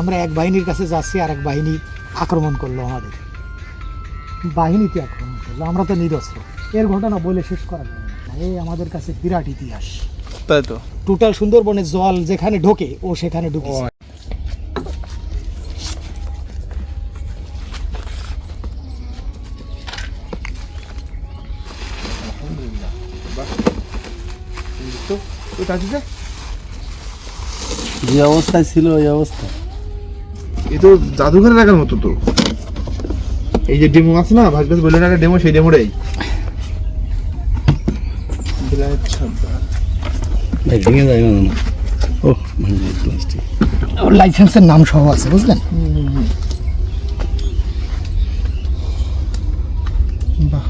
আমরা এক বাহিনীর কাছে যাচ্ছি, আর এক বাহিনী আক্রমণ করলো, আমাদের বাহিনীতে আক্রমণ করলো, আমরা তো নিরস্ত্র। এর ঘটনা বলে শেষ করা যাবে না, এই আমাদের কাছে বিরাট ইতিহাস। তাই তো, টোটাল সুন্দরবনের জল যেখানে ঢোকে ও সেখানে ঢুকেছে। যে অবস্থায় ছিল ওই অবস্থা, এ তো জাদুঘরে রাখার মতো। তো এই যে ডেমো আছে না, ভাজ ভাজ বলে রাখা ডেমো, সেই ডেমোটাই ভেঙে যায় না। ও প্লাস্টিক, ওর লাইসেন্সের নাম সহ আছে, বুঝলেন? বাহ,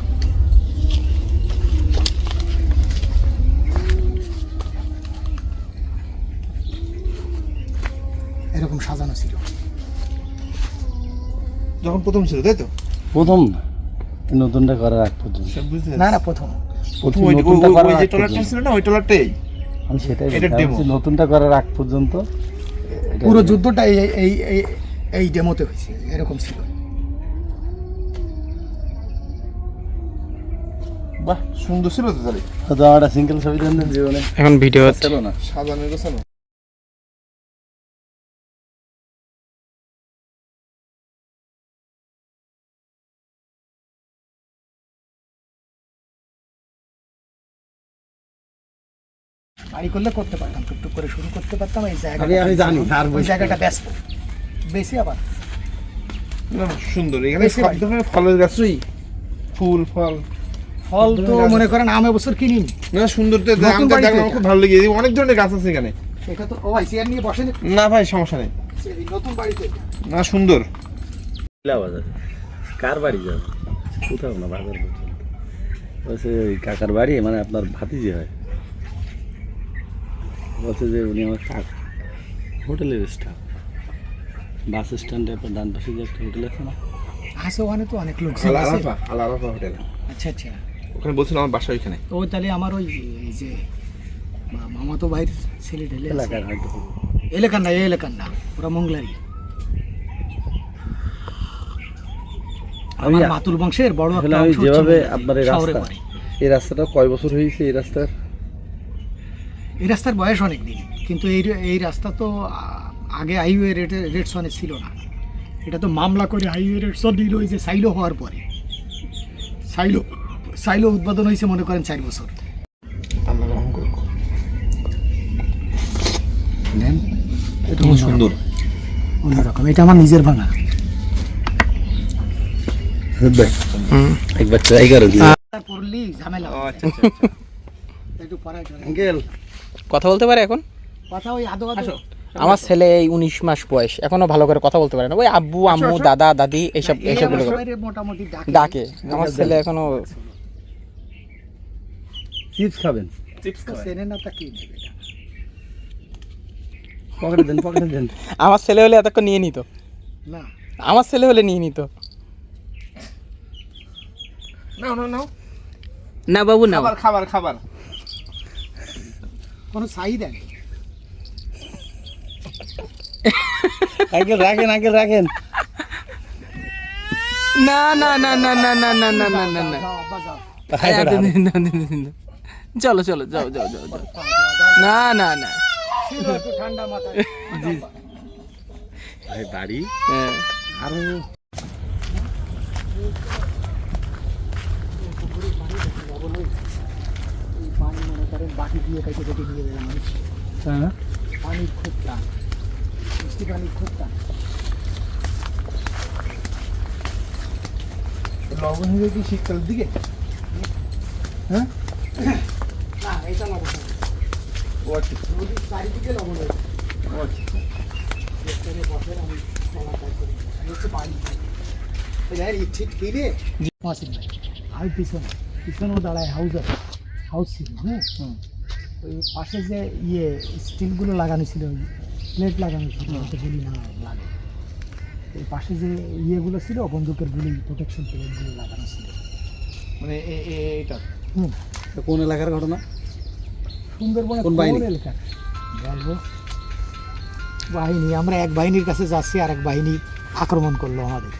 এরকম সাজানো ছিল যখন প্রথম ছিল, তাই তো? প্রথম না, নতুনটা করার আগ পর্যন্ত। না না, প্রথম নতুনটা করার ওই যে আগ ট্রলারটা পর্যন্ত। ছিল না, ওই ট্রলারটাই। আমি সেটাই এটা বলছি, demo। নতুনটা করার আগ পর্যন্ত পুরো যুদ্ধটা এই ডেমোতে হয়েছে, এরকম ছিল। বাহ, সুন্দর ছিল তো। তাহলে হয়তো আমার একটা সিঙ্গেল ছবি দেন জীবনে এখন ভিডিও হচ্ছে। ছিল না। সাজানো গোছানো। বাড়ি করলে করতে পারতাম, টুকটুক করে শুরু করতে পারতাম। এই আমি জানি, আর ওই জায়গাটা ব্যস্ত বেশি। আবার না, সুন্দর। এখানে বেশি সব ভাই। ধরনের ফলের গাছই, ফুল ফল। ফল তো মনে করেন আম এবছর কিনি। না, সুন্দর তো। নতুন আমি বাড়ি তো দেখলাম, আমার এটা। খুব ভালো লেগে গেছে। অনেক ধরনের গাছ আছে এখানে। এটা তো ও ভাই চেয়ার নিয়ে বসেন। না ভাই, সমস্যা নেই। নতুন বাড়িতে না, সুন্দর। বাজার কার বাড়ি যাবে? কোথাও না, বাজার পর্যন্ত। বলছে ওই কাকার বাড়ি, মানে আপনার ভাতিজি হয়। বলছে যে উনি আমার কাকা, হোটেলের স্টাফ। বাস স্ট্যান্ডে আপনার ডান পাশে যে একটা হোটেল আছে না, আছে, ওখানে তো অনেক লোক আল আছে। আরাফা, আল আরাফা হোটেল। আচ্ছা আচ্ছা, ওখানে বলছিল আমার বাসা ওইখানে। ও তাহলে আমার ওই এই যে মামা তো ভাইয়ের ছেলে ঢেলে এলাকার হয়তো। এলাকার না, এই এলাকার না, ওরা মংলারি। আমি আমার মাতুল বংশের বড় আসলে একটা আমি অংশ হচ্ছে যেভাবে মংলারি, আপনার এই শহরে রাস্তা, বাড়ি। এই রাস্তাটা কয় বছর হয়েছে? এই রাস্তার এই রাস্তার বয়স অনেক দিন, কিন্তু এই রাস্তা তো আগে হাইওয়ে রেড সনে ছিল না। এটা তো মামলা করে হাইওয়ে রেড সন নিল হয়েছে সাইলো হওয়ার পরে। সাইলো উদ্বোধন হয়েছে মনে করেন 4 বছর। আল্লাহ রহম করুক। এটা সুন্দর। অন্যরকম। এটা আমার নিজের ভাঙা। একবার ট্রাই করেন। পড়লি ঝামেলা। আচ্ছা আচ্ছা আচ্ছা। একটু পড়াই আঙ্কেল কথা বলতে পারে এখন? কথা ওই আদো আদো। আমার ছেলে এই 19 মাস বয়স, এখনো ভালো করে কথা বলতে পারে না। ওই আব্বু আম্মু দাদা দাদি এইসব গুলো মোটামুটি ডাকে। আমার ছেলে এখনো চিপস খাবেন? চিপস খাওয়ায়। চেনে না তা কি নেবে এটা? পকেটে দেন, পকেটে দেন। আমার ছেলে হলে এতক্ষণ নিয়ে নিত। না আমার ছেলে হলে নিয়ে নিত। নাও নাও নাও। না বাবু না, খাবার খাবার খাবার। কোনো চাহিদা নেই। আঙ্কেল রাখেন, আঙ্কেল রাখেন। না না না না না না না না না না না। যাও আব্বা যাও। চলো চলো, যাও যাও যাও যাও। না না না। ছিল একটু ঠান্ডা মাথায়। ভাই বাড়ি হ্যাঁ। আরো এই পানি মনে করেন বাটি দিয়ে কেটে কেটে নিয়ে যাবে মানুষ। হ্যাঁ, পানির খুব টান, মিষ্টি পানির খুব টান। লবণ হয়ে কি শীতকালের দিকে? হ্যাঁ। না এটা লবণ না। ও আচ্ছা। নদীর চারিদিকে লবণ হয়েছে। ও আচ্ছা। যেখানে বসেন আমি চলার কাজ করি। এই হচ্ছে বাড়ি। এই দেখেন ইট ছিট কিনে মাসিক ভাই আর পিছনেও দাঁড়ায় হাউস আছে, হাউস ছিল। হ্যাঁ, ওই পাশে যে স্টিলগুলো লাগানো ছিল, প্লেট লাগানো ছিল, যাতে গুলি না লাগে। এই পাশে যে ইয়েগুলো ছিল, বন্দুকের গুলি প্রোটেকশন প্লেটগুলো লাগানো ছিল। মানে এটা হুম, তো কোন এলাকার ঘটনা? সুন্দরবনে কোন বাহিনী? কোন এলাকা বলবো? বাহিনী, আমরা এক বাহিনীর কাছে যাচ্ছি আর এক বাহিনী আক্রমণ করলো আমাদের,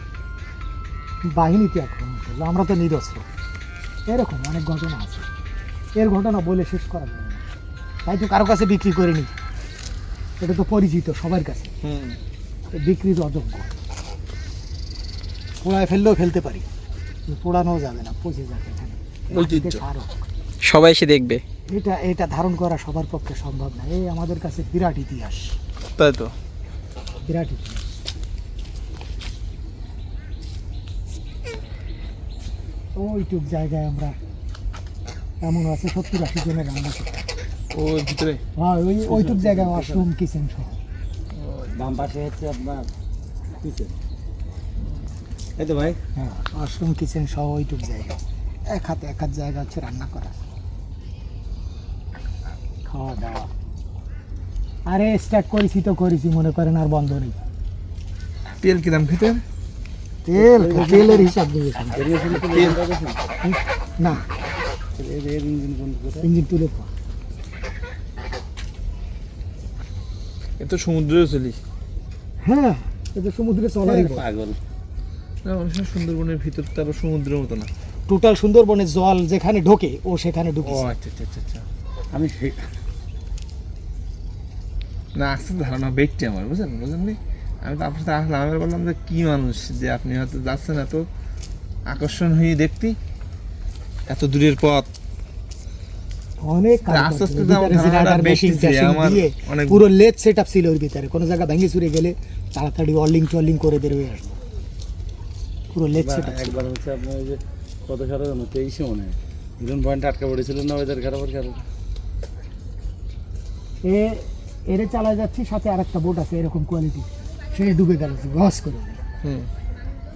বাহিনীতে আক্রমণ করলো, আমরা তো নিরস্ত্র। এরকম অনেক ঘটনা আছে, এর ঘটনা বলে শেষ করা যাবে না, তাই তো কারো কাছে বিক্রি করিনি, এটা তো পরিচিত সবার কাছে, বিক্রির অযোগ্য। পোড়ায় ফেললেও ফেলতে পারি, পোড়ানো যাবে না, পচে যাবে এখানে, আরো সবাই এসে দেখবে। এটা ধারণ করা সবার পক্ষে সম্ভব না। এই আমাদের কাছে বিরাট ইতিহাস, তাই তো। বিরাট ইতিহাস। ওইটুক জায়গায় আমরা এমন আছে 70-80 জনের রান্না করতাম। ওই ভিতরে হ্যাঁ, ওইটুক জায়গায় ওয়াশরুম, কিচেন সহ। বাম পাশে হচ্ছে আপনার কিচেন, এই তো ভাই। হ্যাঁ, ওয়াশরুম, কিচেন সহ ওইটুক জায়গা, এক হাত জায়গা হচ্ছে রান্না করা, খাওয়া দাওয়া। আরে স্টার্ট করেছি তো করেছি, মনে করেন আর বন্ধ নেই। তেল কিরাম খেতে? তেলের হিসাব দিয়ে না, ইঞ্জিন তুলে পর। এ তো সমুদ্রেও চলি। হ্যাঁ, এটা সমুদ্রে চলারই পাগল। না, অনেক সময় সুন্দরবনের ভিতরটা আবার সমুদ্রের মতো না। টোটাল সুন্দরবনের জল যেখানে ঢোকে ও সেখানে ও ঢুকে। আচ্ছা আচ্ছা আচ্ছা আচ্ছা। আমি না, আসতে ধারণা ব্যক্তি আমার, বুঝলেন নি? আমি তো আপনার সাথে আসলাম, আমি বললাম যে কী মানুষ যে আপনি হয়তো যাচ্ছেন এত আকর্ষণ হয়ে দেখতে, এত দূরের পথ। অনেক আস্তে আস্তে তো আমার ধারণাটা বেশিছে, আমার অনেক পুরো লেট সেট আপ ছিল ওর ভিতরে, কোনো জায়গা ভেঙে চুরে গেলে তাড়াতাড়ি টলিং করে বেরোয় আসবো, পুরো লেট সেট আপ। একবার হচ্ছে আপনার ওই যে কত সালে জানো, 23-এ মনে হয় ইউরন পয়েন্ট আটকা পড়েছিল না ওয়েদার খারাপের কারণে। এরে চালা যাচ্ছি, সাথে আর একটা বোট আছে এরকম কোয়ালিটি, সে ডুবে গেল লস করে।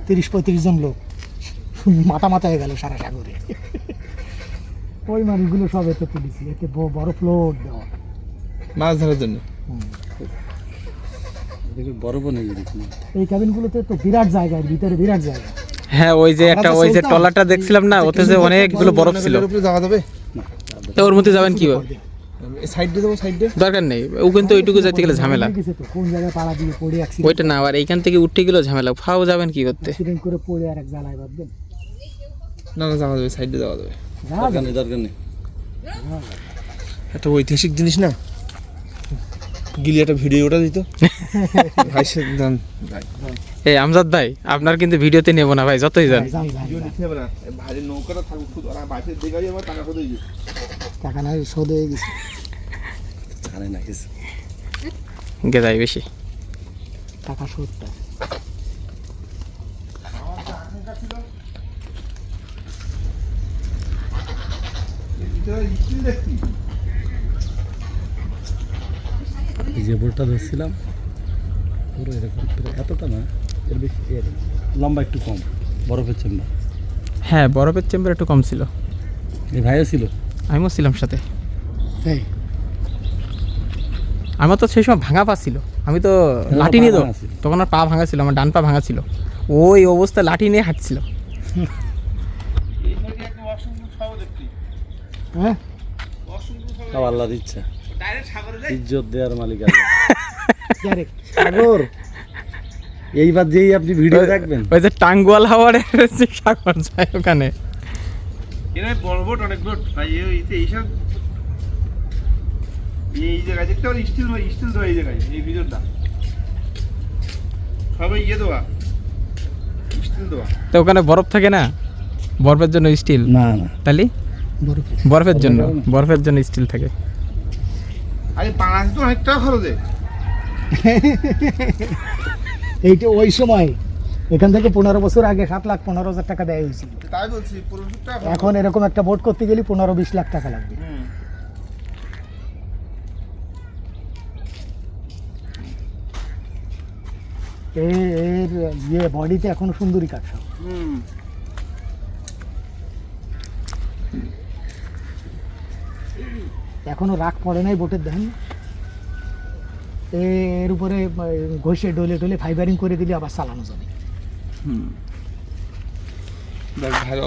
30-35 জন লোক মাথা হয়ে গেল সারা সাগরে। ওই মানুষগুলো সব এতে তুলেছি, এতে বড় ফ্লোট দেওয়া মাছ ধরার জন্য। বরফও নেই দেখুন। এই ক্যাবিনগুলোতে তো বিরাট জায়গা, এর ভিতরে বিরাট জায়গা। হ্যাঁ, ওই যে একটা ওই যে ট্রলারটা দেখছিলাম না, ওতে যে অনেকগুলো বরফ ছিল। উপরে যাওয়া যাবে? তো ওর মধ্যে যাবেন কিভাবে? সাইড দিয়ে যাবো, সাইড দিয়ে। দরকার নেই, ও কিন্তু ওইটুকু যেতে গেলে ঝামেলা। হয়ে গেছে তো, কোন জায়গায় পাড়া দিয়ে পড়ে ওইটা না, আবার এইখান থেকে উঠতে গেলেও ঝামেলা, ফাও যাবেন কি করতে? অ্যাক্সিডেন্ট করে পড়ে আর এক জ্বালায় বাঁধবেন। না না, যাওয়া যাবে, সাইড দিয়ে যাওয়া যাবে। দরকার নেই। একটা ঐতিহাসিক জিনিস না, গিলি একটা ভিডিওটা দিত ভাই, সে যান ভাই। এই আমজাদ ভাই, আপনার কিন্তু ভিডিওতে নেব না ভাই, যতই যান। ভিডিও নিতে হবে না, ভাই নৌকাটা থাকুক শুধু, আর বাইরের দিকে আমার টাকা শোধ হয়ে গেছে। টাকা না শোধ হয়ে গেছে, জানে না কিছু। গেজাই বেশি। টাকা শোধটা এই যে বোটটা ধরছিলাম পুরো এরকম, এতটা না, এর বেশি, এর লম্বা একটু কম, বরফের চেম্বার। হ্যাঁ, বরফের চেম্বার একটু কম ছিল। এই ভাইও ছিল, আমিও ছিলাম সাথে। এই আমার তো সেই সময় ভাঙা পা ছিল, আমি তো লাঠি নিয়ে তো, তখন আর পা ভাঙা ছিল, আমার ডান পা ভাঙা ছিল, ওই অবস্থা লাঠি নিয়ে হাঁটছিল। হ্যাঁ, সব আল্লাহর ইচ্ছা, ইজ্জত দেওয়ার মালিক আল্লাহ। ডাইরেক্ট সাগর, এইবার যেই আপনি ভিডিও দেখবেন, ওই যে টাঙ্গুয়াল হাওয়ারের যে সাগর যায় ওখানে। বড় বোট, অনেক বোট ভাই, এইসব এই জায়গায় দেখতে পারি স্টিল দেওয়া, এই জায়গায় এই ভিতরটা সবাই দেওয়া, স্টিল দেওয়া। তো ওখানে বরফ থাকে না, বরফের জন্য স্টিল। না না, তাহলে বরফের জন্য স্টিল থাকে। আরে বাংলাদেশ তো অনেক টাকা খরচে। এইটা ওই সময় এখান থেকে 15 বছর আগে 7,15,000 টাকা দেয় হয়েছিল। তাই বলছি, 15 টাকা। এখন এরকম একটা বোট করতে গেলে 15-20 লাখ টাকা লাগবে। এর বডিতে এখনো সুন্দরী কাঠ সব। এখনো রাগ পড়ে নাই বোটের, দেখেন এর উপরে ঘষে ডলে ফাইবারিং করে দিলে আবার চালানো যাবে। ভালো